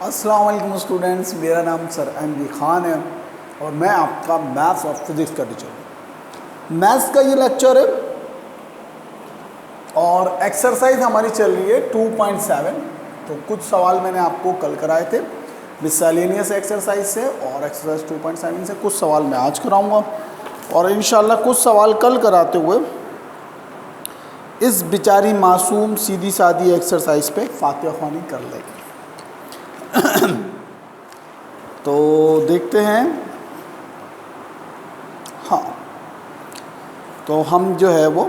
अस्सलाम वालेकुम स्टूडेंट्स, मेरा नाम सर एम खान है और मैं आपका मैथ्स और फिज़िक्स का टीचर हूँ। मैथ्स का ये लेक्चर है और एक्सरसाइज हमारी चल रही है 2.7। तो कुछ सवाल मैंने आपको कल कराए थे मिसलेनियस एक्सरसाइज से, और एक्सरसाइज 2.7 से कुछ सवाल मैं आज कराऊंगा और इंशाल्लाह कुछ सवाल कल कराते हुए इस बेचारी मासूम सीधी सादी एक्सरसाइज पे फातिहा ख्वानी कर लेंगे। तो देखते हैं। हाँ, तो हम जो है वो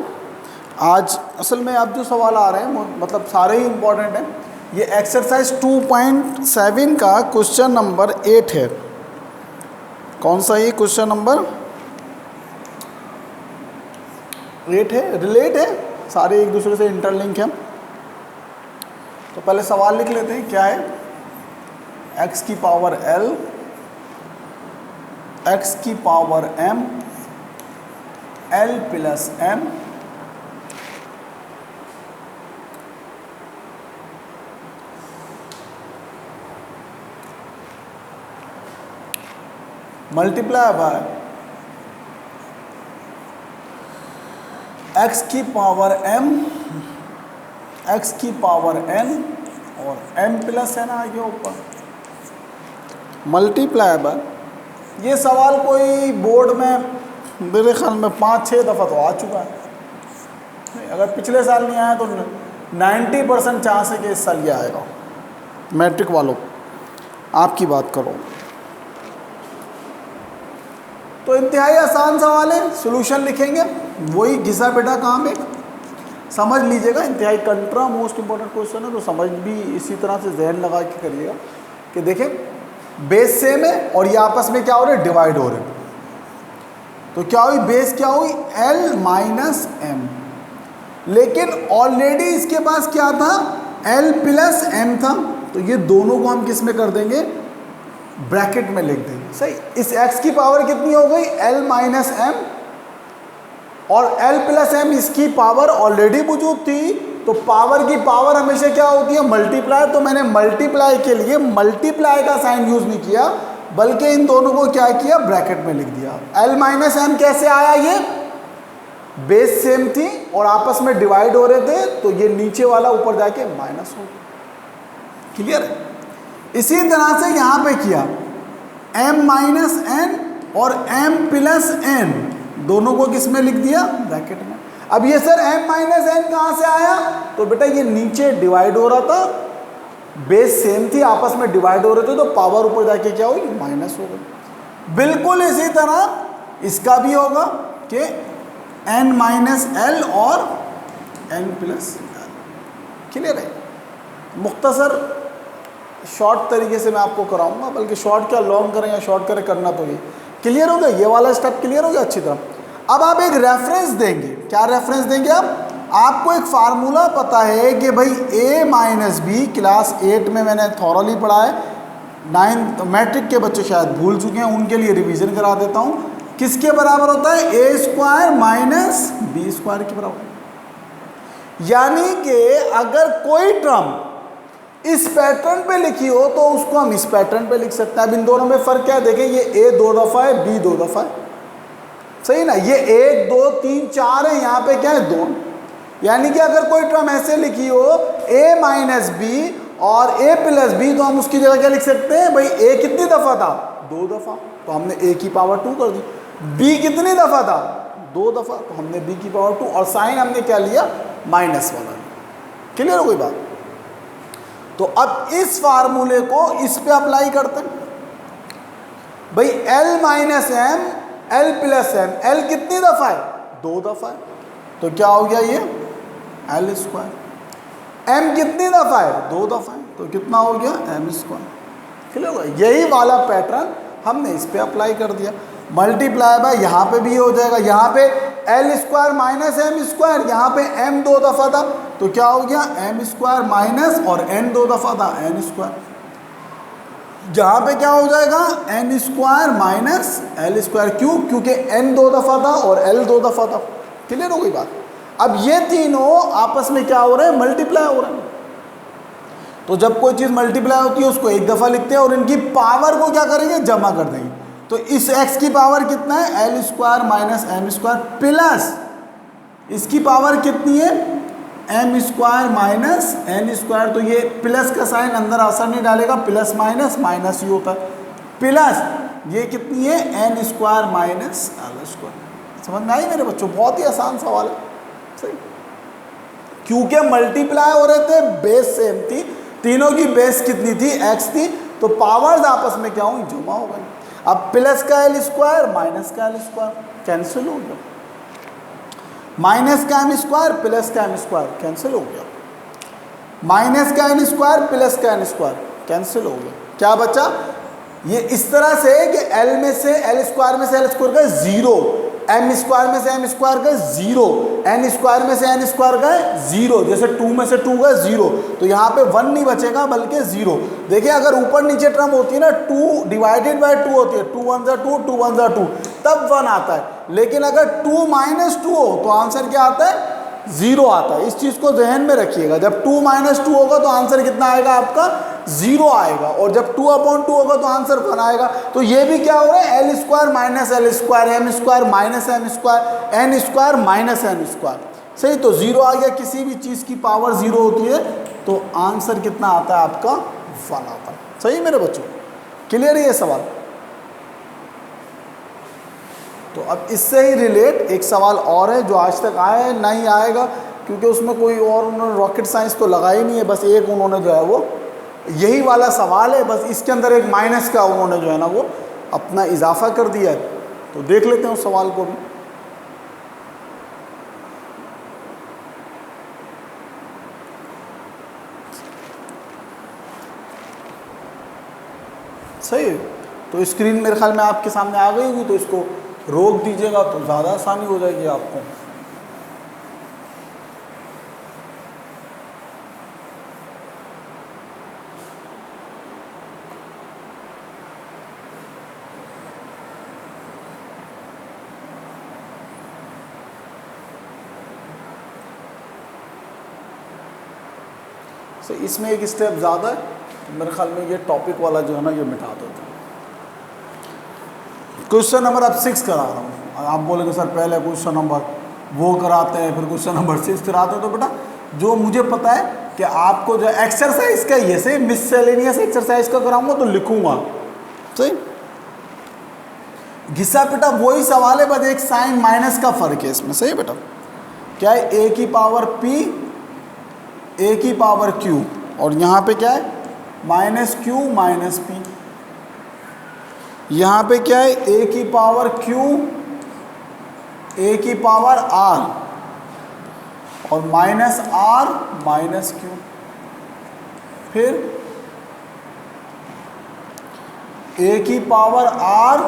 आज असल में अब जो सवाल आ रहे हैं मतलब सारे ही इम्पोर्टेंट हैं। ये एक्सरसाइज 2.7 का क्वेश्चन नंबर 8 है। कौन सा ये क्वेश्चन नंबर 8 है? रिलेट है, सारे एक दूसरे से इंटरलिंक हैं। तो पहले सवाल लिख लेते हैं। क्या है? x की पावर l, x की power m, l plus m multiply by x की पावर m, x की पावर n और m प्लस n आ गया ऊपर, मल्टीप्लाई बाय। ये सवाल कोई बोर्ड में मेरे ख्याल में 5-6 दफ़ा तो आ चुका है। अगर पिछले साल नहीं आया तो 90% चांस है कि इस साल ये आएगा। मैट्रिक वालों, आपकी बात करो तो इंतहाई आसान सवाल है। सॉल्यूशन लिखेंगे, वही घिसा बेटा काम है, समझ लीजिएगा। इंतहाई कंट्रा मोस्ट इंपॉर्टेंट क्वेश्चन है, तो समझ भी इसी तरह से जहन लगा के करिएगा कि देखें बेस सेम है और ये आपस में क्या हो रहे हैं? डिवाइड हो रहे हैं। तो क्या हुई? बेस क्या हुई? l minus m। लेकिन ऑलरेडी इसके पास क्या था? l प्लस m था। तो ये दोनों को हम किस में कर देंगे? ब्रैकेट में लिख देंगे। सही। इस x की पावर कितनी हो गई? l माइनस m, और l प्लस m इसकी पावर ऑलरेडी मौजूद थी। तो पावर की पावर हमेशा क्या होती है? मल्टीप्लाई। तो मैंने मल्टीप्लाई के लिए मल्टीप्लाई का साइन यूज नहीं किया, बल्कि इन दोनों को क्या किया? ब्रैकेट में लिख दिया। l माइनस m कैसे आया? ये बेस सेम थी और आपस में डिवाइड हो रहे थे, तो ये नीचे वाला ऊपर जाके माइनस हो। क्लियर है? इसी तरह से यहां पे किया m माइनस n और m प्लस n, दोनों को किस में लिख दिया? ब्रैकेट में। अब ये सर m माइनस n कहाँ से आया? तो बेटा ये नीचे डिवाइड हो रहा था, बेस सेम थी, आपस में डिवाइड हो रहे थे, तो पावर ऊपर जाके क्या हुई? माइनस हो गई। बिल्कुल इसी तरह इसका भी होगा कि n माइनस l और n प्लस l। क्लियर है? मुख्तसर शॉर्ट तरीके से मैं आपको कराऊंगा, बल्कि शॉर्ट क्या लॉन्ग करें या शॉर्ट करें, करना तो ये क्लियर हो गया। ये वाला स्टेप क्लियर हो गया अच्छी तरह। अब आप एक रेफरेंस देंगे। क्या रेफरेंस देंगे आप? आपको एक फार्मूला पता है कि भाई a माइनस बी, क्लास 8 में मैंने थॉरली पढ़ा है, 9 मैट्रिक के बच्चे शायद भूल चुके हैं, उनके लिए रिवीजन करा देता हूँ। किसके बराबर होता है? a square minus B square के बराबर। यानी कि अगर कोई टर्म इस पैटर्न पे लिखी हो तो उसको हम इस पैटर्न पे लिख सकते हैं। अब इन दोनों में फर्क क्या है? देखें, ये a 2 दफ़ा है, b 2 दफ़ा है। सही ना? ये 1 2 3 4 है, यहाँ पे क्या है? 2। यानी कि अगर कोई टर्म ऐसे लिखी हो a माइनस बी और a प्लस बी, तो हम उसकी जगह क्या लिख सकते हैं? भाई a कितनी दफ़ा था? 2 दफ़ा, तो हमने a की पावर 2 कर दी। b कितनी दफ़ा था? 2 दफ़ा, तो हमने b की पावर 2, और साइन हमने क्या लिया? माइनस वाला। क्लियर हो गई बात? तो अब इस फार्मूले को इस पे अप्लाई करते हैं। भाई l minus m, l plus m, l कितनी दफ़ा है? 2 दफ़ा है, तो क्या हो गया? ये l स्क्वायर। m कितनी दफ़ा है? 2 दफ़ा है, तो कितना हो गया? m square. क्लियर होगा? यही वाला पैटर्न हमने इस पे अप्लाई कर दिया। मल्टीप्लाई बाय, यहाँ पे भी हो जाएगा। यहाँ पे l square minus m square, यहाँ पे m 2 दफ़ा था, तो क्या हो गया? m स्क्वायर माइनस और n 2 दफ़ा था, n स्क्वायर। यहाँ पे क्या हो जाएगा? n square minus l square. क्यों? क्योंकि n 2 दफ़ा था और l 2 दफ़ा था। क्लियर हो गई बात? अब ये तीनों आपस में क्या हो रहे हैं? मल्टीप्लाई हो रहे हैं। तो जब कोई चीज़ मल्टीप्लाई होती है उसको एक दफ़ा लिखते हैं और इनकी पावर को क्या करेंगे, जमा कर देंगे। तो इस x की पावर कितना है, L square minus M square plus इसकी पावर कितनी है, M square minus N square. तो ये प्लस का साइन अंदर असर नहीं डालेगा, प्लस माइनस माइनस ही होता है, प्लस ये कितनी है, N square minus L square. समझ में आई मेरे बच्चों? बहुत ही आसान सवाल है, सही। क्योंकि मल्टीप्लाई हो रहे थे, बेस सेम थी, तीनों की बेस कितनी थी, x थी, तो पावर्स आपस में क्या हुई, जमा हो गई। अब प्लस का एल स्क्वायर माइनस का एल स्क्वायर कैंसिल हो गया, माइनस का एम स्क्वायर प्लस का एम स्क्वायर कैंसिल हो गया, माइनस का एन स्क्वायर प्लस का एन स्क्वायर कैंसिल हो गया। क्या बचा, ये इस तरह से कि एल में से एल स्क्वायर में से एल स्क्वायर का जीरो, एम स्क्वायर में से एम स्क्वायर का जीरो, एन स्क्वायर में से एन स्क्वायर का जीरो, जैसे 2 में से 2 का जीरो, तो यहाँ पे 1 नहीं बचेगा बल्कि जीरो। देखिए अगर ऊपर नीचे टर्म होती है ना, 2 डिवाइडेड बाय 2 होती है, 2 1 2, 2 1 2, तब 1 आता है। लेकिन अगर 2 माइनस 2 हो तो आंसर क्या आता है, जीरो आता है। इस चीज़ को जहन में रखिएगा, जब 2 माइनस 2 होगा तो आंसर कितना आएगा आपका, जीरो आएगा, और जब 2/2 होगा तो आंसर 1 आएगा। तो ये भी क्या हो रहा है, L square minus L square, M square minus M square, N square minus N square, सही। तो जीरो आ गया, किसी भी चीज़ की पावर जीरो होती है तो आंसर कितना आता है आपका, 1 आता है, सही मेरे बच्चों? क्लियर है ये सवाल? तो अब इससे ही रिलेट एक सवाल और है जो आज तक आया है, नहीं आएगा, क्योंकि उसमें कोई और उन्होंने रॉकेट साइंस तो लगाई नहीं है, बस एक उन्होंने जो है वो यही वाला सवाल है, बस इसके अंदर एक माइनस का उन्होंने जो है ना वो अपना इजाफा कर दिया है। तो देख लेते हैं उस सवाल को भी। सही है, तो स्क्रीन मेरे ख्याल में आपके सामने आ गई होगी, तो इसको रोक दीजिएगा तो ज़्यादा आसानी हो जाएगी आपको। सो इसमें एक स्टेप ज़्यादा है, मेरे ख्याल में ये टॉपिक वाला जो है ना ये मिटा देते हैं। क्वेश्चन नंबर अब 6 करा रहा हूँ। आप बोलेंगे सर पहले क्वेश्चन नंबर वो कराते हैं फिर क्वेश्चन नंबर 6 कराते हैं, तो बेटा जो मुझे पता है कि आपको जो एक्सरसाइज का ये से मिससेलेनियस एक्सरसाइज का कराऊंगा तो लिखूंगा, सही। घिसा पिटा वही सवाल है, बस एक साइन माइनस का फर्क है इसमें, सही बेटा। क्या है, ए की पावर पी, ए की पावर क्यू, और यहाँ पे क्या है, माइनस क्यू माइनस पी। यहाँ पे क्या है, ए की पावर क्यू, ए की पावर आर, और माइनस आर माइनस क्यू। फिर ए की पावर आर,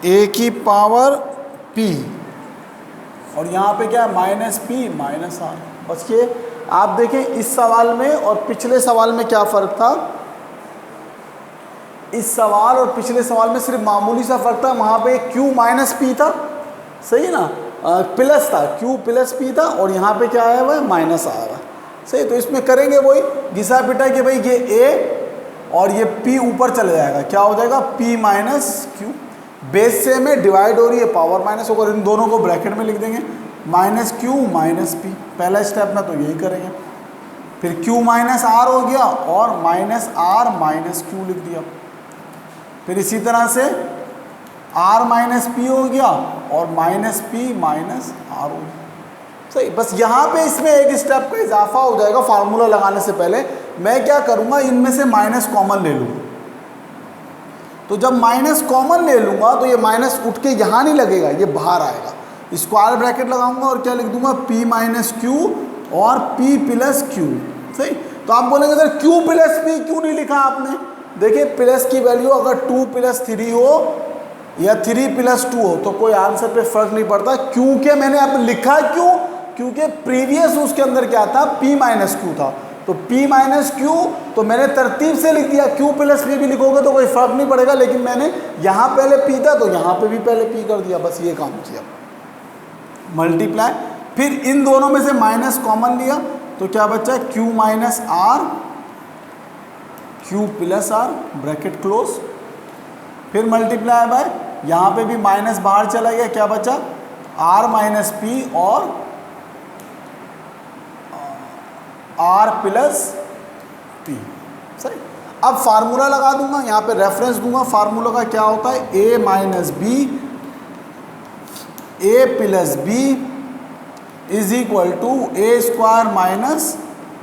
ए की पावर पी, और यहाँ पे क्या है, माइनस पी माइनस आर। बस ये आप देखें इस सवाल में और पिछले सवाल में क्या फ़र्क था। इस सवाल और पिछले सवाल में सिर्फ मामूली सा फ़र्क था, वहाँ पे क्यू माइनस पी था, सही ना, प्लस था, क्यू प्लस पी था, और यहाँ पे क्या आया हुआ है, माइनस आया हुआ है, सही। तो इसमें करेंगे वही घिसा पिटा कि भाई ये ए और ये पी ऊपर चले जाएगा, क्या हो जाएगा, पी माइनस क्यू, बेस से में डिवाइड हो रही है, पावर माइनस होकर इन दोनों को ब्रैकेट में लिख देंगे, माइनस क्यू माइनस पी। पहला स्टेप में तो यही करेंगे। फिर क्यू माइनस आर हो गया और माइनस आर माइनस क्यू लिख दिया। फिर इसी तरह से आर माइनस पी हो गया और माइनस पी माइनस आर हो गया, सही। बस यहाँ पे इसमें एक स्टेप का इजाफा हो जाएगा फार्मूला लगाने से पहले। मैं क्या करूँगा, इनमें से माइनस कॉमन ले लूँगा। तो जब माइनस कॉमन ले लूँगा तो ये माइनस उठ के यहाँ नहीं लगेगा, ये बाहर आएगा। स्क्वायर ब्रैकेट लगाऊंगा और क्या लिख दूंगा, p माइनस क्यू और p प्लस क्यू, सही। तो आप बोलेंगे सर q प्लस p क्यों नहीं लिखा आपने। देखिए प्लस की वैल्यू अगर 2 प्लस 3 हो या 3 प्लस 2 हो तो कोई आंसर पे फर्क नहीं पड़ता। क्योंकि मैंने आप लिखा क्यों, क्योंकि प्रीवियस उसके अंदर क्या था, p माइनस क्यू था, तो p माइनस क्यू, तो मैंने तरतीब से लिख दिया। q प्लस p भी लिखोगे तो कोई फर्क नहीं पड़ेगा, लेकिन मैंने यहाँ पहले p था तो यहाँ पे भी पहले p कर दिया, बस ये काम किया, मल्टीप्लाई। फिर इन दोनों में से माइनस कॉमन लिया तो क्या बचा, Q minus R, Q plus R, bracket close, फिर मल्टीप्लाई बाय, यहाँ पे भी माइनस बाहर चला गया, क्या बचा, आर माइनस पी और आर प्लस पी। सही। अब फार्मूला लगा दूंगा, यहाँ पे रेफरेंस दूंगा, फार्मूला का क्या होता है, A minus B, A plus B is equal to A square minus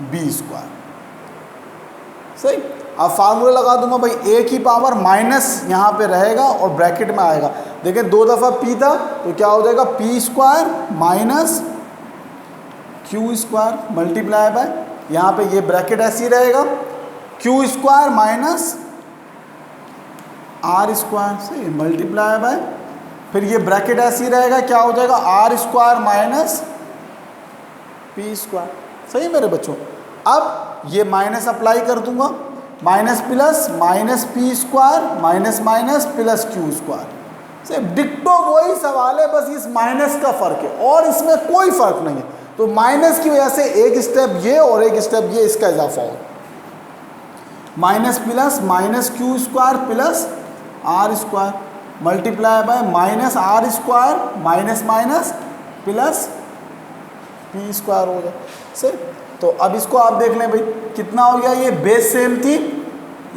B square. सही। अब फार्मूला लगा दूंगा भाई, ए की पावर माइनस यहाँ पे रहेगा और ब्रैकेट में आएगा, देखिए 2 दफ़ा पी था तो क्या हो जाएगा, P square minus Q square multiply by, यहाँ पे ये ब्रैकेट ऐसे ही रहेगा, Q square minus R square से मल्टीप्लाई बाय, फिर ये ब्रैकेट ऐसे ही रहेगा, क्या हो जाएगा, R square minus P square. सही मेरे बच्चों। अब ये माइनस अप्लाई कर दूंगा, minus plus minus P square minus minus plus Q square. सिर्फ डिक्टो वही सवाल है, बस इस माइनस का फर्क है और इसमें कोई फर्क नहीं है। तो माइनस की वजह से एक स्टेप ये और एक स्टेप ये, इसका इजाफा हो, minus plus minus Q square plus R square multiply by minus R square minus minus plus P square हो गया। सही। तो अब इसको आप देख लें भाई, कितना हो गया, ये बेस सेम थी,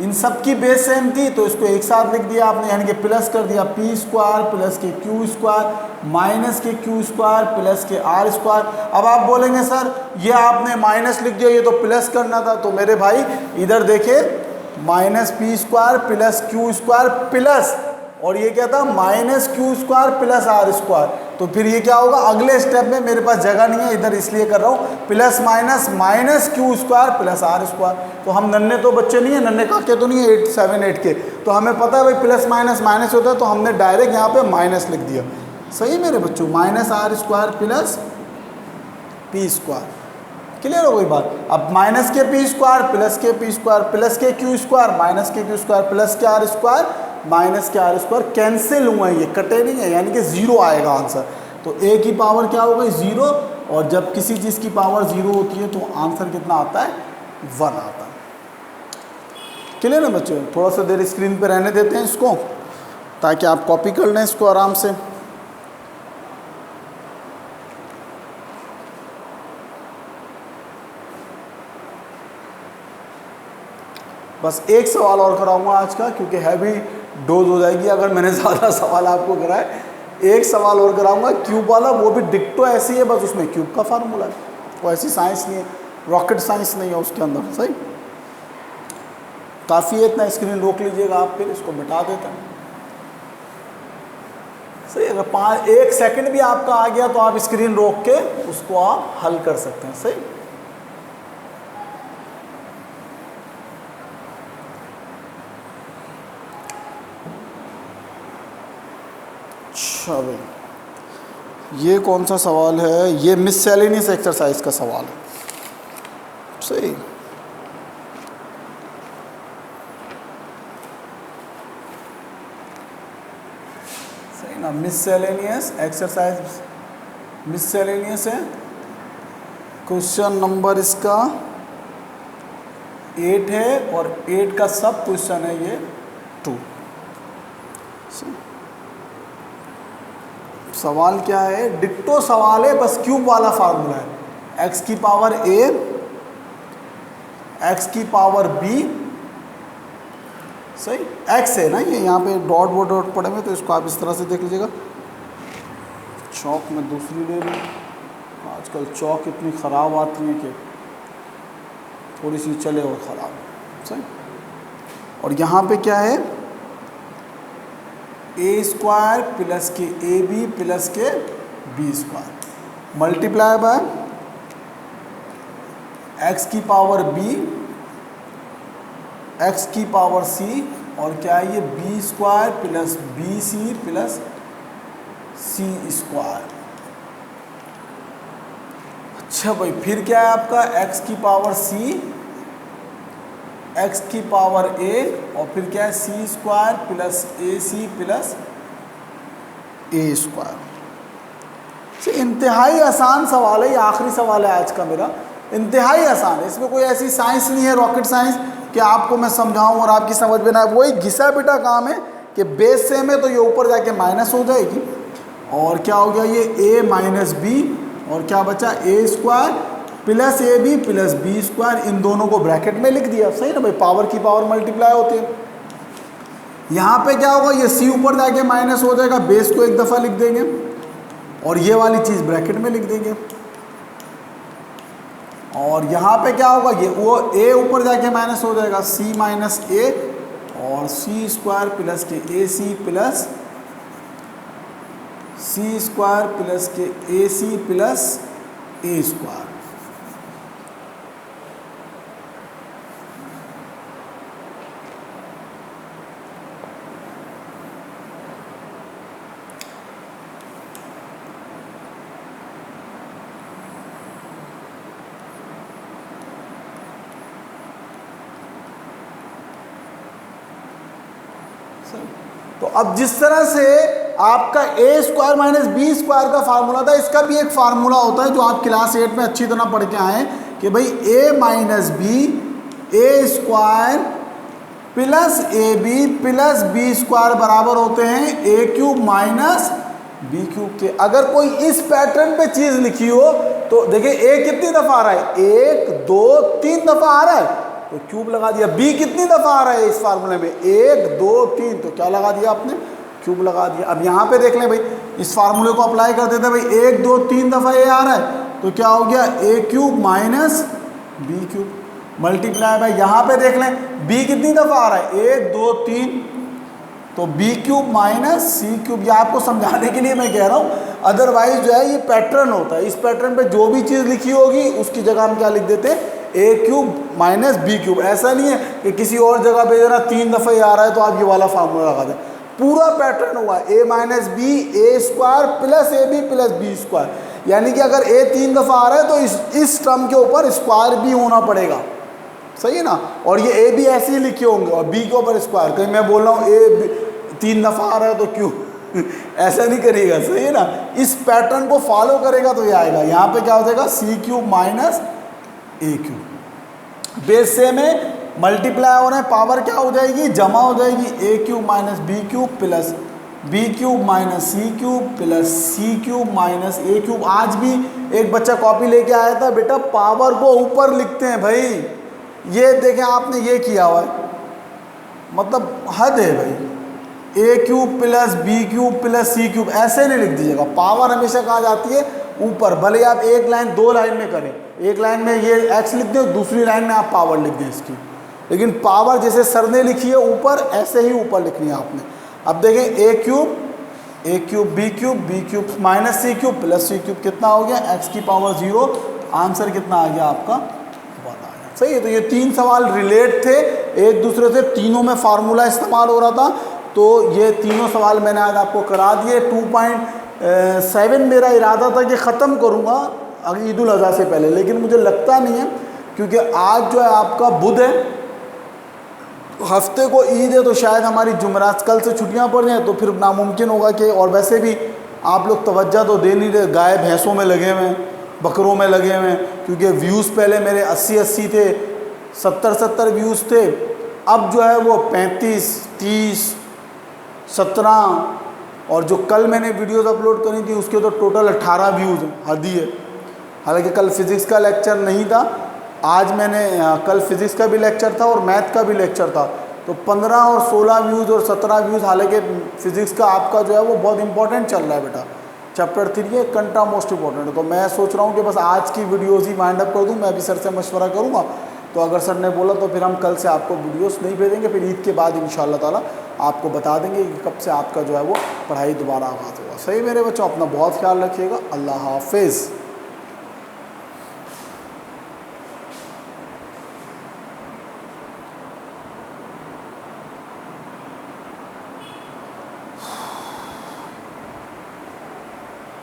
इन सब की बेस सेम थी, तो इसको एक साथ लिख दिया आपने, यानी कि प्लस कर दिया, पी स्क्वायर प्लस के क्यू स्क्वायर माइनस के क्यू स्क्वायर प्लस के आर स्क्वायर। अब आप बोलेंगे सर ये आपने माइनस लिख दिया, ये तो प्लस करना था। तो मेरे भाई इधर देखिए, minus P square plus Q square plus, और ये क्या था, minus Q square plus R square. तो फिर ये क्या होगा, अगले स्टेप में मेरे पास जगह नहीं है, इधर इसलिए कर रहा हूँ, plus minus minus Q square plus R square. तो हम नन्हे तो बच्चे नहीं है, नन्हे काके तो नहीं है 8 7 8 के, तो हमें पता है भाई प्लस माइनस माइनस होता है, तो हमने डायरेक्ट यहाँ पे माइनस लिख दिया। सही मेरे बच्चों, minus R square plus P square. Clear हो गई बात। अब माइनस के पी स्क्वायर प्लस के पी स्क्वायर प्लस के क्यू स्क्वायर माइनस के क्यू स्क्वायर प्लस के आर स्क्वायर माइनस के आर स्क्वायर, कैंसिल हुआ है, ये कटे नहीं है, यानी कि 0 आएगा आंसर। तो ए की पावर क्या हो गई, 0, और जब किसी चीज़ की पावर 0 होती है तो आंसर कितना आता है, 1 आता है। क्लियर है बच्चों। थोड़ा सा देर स्क्रीन पे रहने देते हैं इसको, ताकि आप कॉपी कर लें इसको आराम से। बस एक सवाल और कराऊंगा आज का, क्योंकि हैवी डोज हो जाएगी अगर मैंने ज़्यादा सवाल आपको कराए। एक सवाल और कराऊंगा क्यूब वाला, वो भी डिक्टो ऐसी है, बस उसमें क्यूब का फार्मूला है, वो ऐसी साइंस नहीं है, रॉकेट साइंस नहीं है उसके अंदर। सही। काफ़ी है इतना, स्क्रीन रोक लीजिएगा आप, फिर इसको मिटा देता हूँ। सही। अगर 1 सेकंड भी आपका आ गया तो आप स्क्रीन रोक के उसको आप हल कर सकते हैं। सही। अच्छा भाई, ये कौन सा सवाल है, ये मिससेलेनियस एक्सरसाइज का सवाल है। सही। सही ना, मिससेलेनियस एक्सरसाइज, मिससेलेनियस है। क्वेश्चन नंबर इसका 8 है और 8 का सब क्वेश्चन है ये 2। सवाल क्या है, डिक्टो सवाल है, बस क्यूब वाला फार्मूला है, x की पावर a, x की पावर b। सही। x है ना, ये यहाँ पे डॉट वो डॉट पड़े हुए, तो इसको आप इस तरह से देख लीजिएगा। चौक में दूसरी ले लूँ, आजकल चौक इतनी ख़राब आती है कि थोड़ी सी चले और ख़राब। सही। और यहाँ पे क्या है, ए स्क्वायर प्लस के ए बी प्लस के B square multiply by X की पावर बी, एक्स की पावर सी, और क्या है ये B square plus B C plus C square. अच्छा भाई, फिर क्या है आपका, एक्स की पावर सी, एक्स की पावर ए, और फिर क्या है C square plus A C plus A square. इंतहाई आसान सवाल है, ये आखिरी सवाल है आज का मेरा। इंतहाई आसान है, इसमें कोई ऐसी साइंस नहीं है, रॉकेट साइंस कि आपको मैं समझाऊं और आपकी समझ में ना आए। वही घिसा पिटा काम है कि बेस सेम है तो ये ऊपर जाके माइनस हो जाएगी, और क्या हो गया ये a माइनस बी, और क्या बचा A square plus A B plus B square, इन दोनों को ब्रैकेट में लिख दिया। सही ना भाई, पावर की पावर मल्टीप्लाई होती है। यहाँ पे क्या होगा, ये c ऊपर जाके माइनस हो जाएगा, बेस को एक दफ़ा लिख देंगे और ये वाली चीज़ ब्रैकेट में लिख देंगे, और यहाँ पे क्या होगा, ये वो a ऊपर जाके माइनस हो जाएगा, c माइनस ए और c स्क्वायर प्लस के A C plus c square plus के A C plus A square. तो अब जिस तरह से आपका ए स्क्वायर माइनस बी स्क्वायर का फार्मूला था, इसका भी एक फार्मूला होता है जो आप क्लास 8 में अच्छी तरह पढ़ के आए कि भाई A minus B A square plus A B plus B square बराबर होते हैं A cube minus B cube के। अगर कोई इस पैटर्न पे चीज़ लिखी हो तो देखिए ए कितनी दफ़ा आ रहा है, 1 2 3 दफ़ा आ रहा है तो क्यूब लगा दिया। बी कितनी दफ़ा आ रहा है इस फार्मूले में, 1 2 3, तो क्या लगा दिया आपने, क्यूब लगा दिया। अब यहाँ पे देख लें भाई, इस फार्मूले को अप्लाई कर देते हैं भाई, 1 2 3 दफ़ा ए आ रहा है तो क्या हो गया, A cube minus B cube multiply भाई, यहाँ पे देख लें बी कितनी दफ़ा आ रहा है, 1 2 3, तो B cube minus C cube. ये आपको समझाने के लिए मैं कह रहा हूँ, अदरवाइज जो है ये पैटर्न होता है, इस पैटर्न पे जो भी चीज़ लिखी होगी उसकी जगह हम क्या लिख देते हैं, A cube minus B cube. ऐसा नहीं है कि किसी और जगह पे जरा 3 दफ़ा ही आ रहा है तो आप ये वाला फार्मूला लगा दें, पूरा पैटर्न हुआ A minus B A square plus A B plus B square. यानी कि अगर ए 3 दफ़ा आ रहा है तो इस टर्म के ऊपर स्क्वायर भी होना पड़ेगा, सही है ना। और ये ए भी ऐसे ही लिखे होंगे और बी के ऊपर स्क्वायर। कहीं मैं बोल रहा हूँ ए 3 दफ़ा आ रहा है तो क्यों ऐसा नहीं करिएगा, सही है ना। इस पैटर्न को फॉलो करेगा तो ये आएगा। यहाँ पे क्या हो जाएगा, सी cube minus A cube, base से में मल्टीप्लाई हो रहे हैं, पावर क्या हो जाएगी, जमा हो जाएगी, A cube minus B cube plus B cube minus C cube plus C cube minus A cube. आज भी एक बच्चा कॉपी लेके आया था, बेटा पावर को ऊपर लिखते हैं भाई, ये देखें आपने ये किया हुआ है, मतलब हद है भाई। A cube plus B cube plus C cube ऐसे नहीं लिख दीजिएगा, पावर हमेशा कहाँ जाती है, ऊपर। भले आप एक लाइन 2 लाइन में करें, एक लाइन में ये एक्स लिख दें, दूसरी लाइन में आप पावर लिख दें इसकी, लेकिन पावर जैसे सर ने लिखी है ऊपर, ऐसे ही ऊपर लिखनी है आपने। अब देखें ए cube B cube minus C cube plus C cube कितना हो गया, एक्स की पावर 0, आंसर कितना आ गया आपका, 1 आ गया। सही है। तो ये 3 सवाल रिलेट थे एक दूसरे से, तीनों में फार्मूला इस्तेमाल हो रहा था, तो ये तीनों सवाल मैंने आज आपको करा दिए। 2.7 मेरा इरादा था कि ख़त्म करूँगा अगर ईद उल अज़हा से पहले, लेकिन मुझे लगता नहीं है, क्योंकि आज जो है आपका बुध है, हफ्ते को ईद है, तो शायद हमारी जुमेरात कल से छुट्टियां पड़ जाएँ, तो फिर नामुमकिन होगा कि, और वैसे भी आप लोग तवज्जो तो दे नहीं रहे, गाय भैंसों में लगे हुए हैं, बकरों में लगे हुए हैं, क्योंकि व्यूज़ पहले मेरे 80 थे, 70 व्यूज़ थे, अब जो है वो 35 30 17, और जो कल मैंने वीडियोज़ अपलोड करी थी उसके तो टोटल 18 व्यूज़ हद ही है। हालांकि कल फिज़िक्स का लेक्चर नहीं था, आज मैंने कल फिज़िक्स का भी लेक्चर था और मैथ का भी लेक्चर था, तो 15 और 16 व्यूज़ और 17 व्यूज़। हालांकि फ़िज़िक्स का आपका जो है वो बहुत इंपॉर्टेंट चल रहा है बेटा, चैप्टर 3 है, कंट्रा मोस्ट इंपॉर्टेंट है। तो मैं सोच रहा हूँ कि बस आज की वीडियोज़ ही वाइंड अप कर दूँ, मैं भी सर से मशवरा करूँगा, तो अगर सर ने बोला तो फिर हम कल से आपको वीडियोस नहीं भेजेंगे, फिर ईद के बाद इंशाअल्लाह ताला आपको बता देंगे कि कब से आपका जो है वो पढ़ाई दोबारा आगाज़ होगा। सही मेरे बच्चों, अपना बहुत ख्याल रखिएगा। अल्लाह हाफिज़।